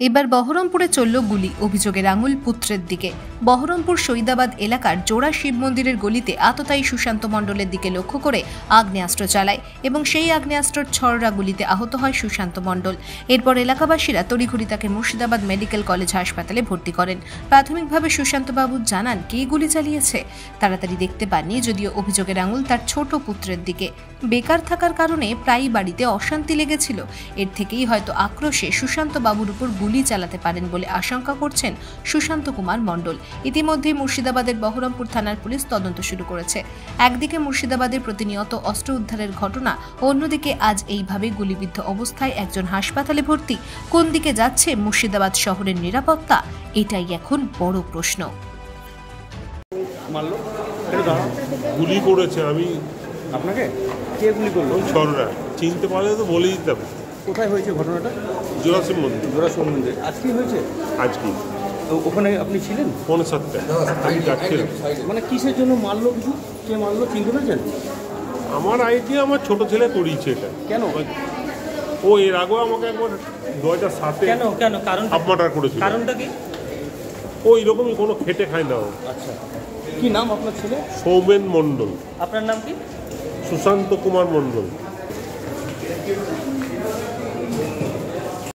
এবার বহরমপুরে চলল গুলি, অভিযোগের আঙুল পুত্রের দিকে। বহরমপুর শহীদাবাদ এলাকার জোড়া শিব মন্দিরের গলিতে আততায়ী সুশান্ত মণ্ডলের দিকে লক্ষ্য করে আগ্নেয়াস্ত্র চালায় এবং সেই আগ্নেয়াস্ত্রের ছড়রা গুলিতে আহত হয় সুশান্ত মণ্ডল। এরপর এলাকাবাসীরা তড়িঘড়ি তাকে মুর্শিদাবাদ মেডিকেল কলেজ হাসপাতালে ভর্তি করেন। প্রাথমিকভাবে সুশান্তবাবু জানান কে গুলি চালিয়েছে তাড়াতাড়ি দেখতে পাননি, যদিও অভিযোগের আঙুল তার ছোট পুত্রের দিকে। বেকার থাকার কারণে প্রায়ই বাড়িতে অশান্তি লেগেছিল, এর থেকেই হয়তো আক্রোশে সুশান্ত বাবুর উপর গুলি চালাতে পারেন বলে আশঙ্কা করছেন সুশান্ত কুমার মণ্ডল। ইতিমধ্যেই মুর্শিদাবাদের বহরমপুর থানার পুলিশ তদন্ত শুরু করেছে। একদিকে মুর্শিদাবাদের প্রতিনিয়ত অস্ত্র উদ্ধারের ঘটনা, অন্যদিকে আজ এইভাবে গুলিবিদ্ধ অবস্থায় একজন হাসপাতালে ভর্তি। কোন দিকে যাচ্ছে মুর্শিদাবাদ শহরের নিরাপত্তা, এটাই এখন বড় প্রশ্ন। গুলি করেছে, আমি আপনাকে কে গুলি করলো? ছড়রা চিনতে পারলে তো বলে দিতাম। কোথায় হয়েছে ঘটনাটা? জোড়াশিব মন্দির। জোড়াশিব মন্দির আজকে হয়েছে? আজকে। তো ওখানে আপনি ছিলেন? 5:30 আমি যাচ্ছিলাম। মানে কিসের জন্য মারলো? কিছু কে মারলো চিনতে পেরেছেন? আমার আইডিয়া আমার ছোট ছেলে করিয়েছে এটা। কেন? ও এর আগেও আমাকে একবার 2007-এ কেন কারণ আপমার্ডার করেছিল। কারণটা কি? ও এরকমই কোনো খেটে খায় না। আচ্ছা, কি নাম আপনার ছেলে? সৌমেন মণ্ডল। আপনার নাম কি? সুশান্ত কুমার মণ্ডল।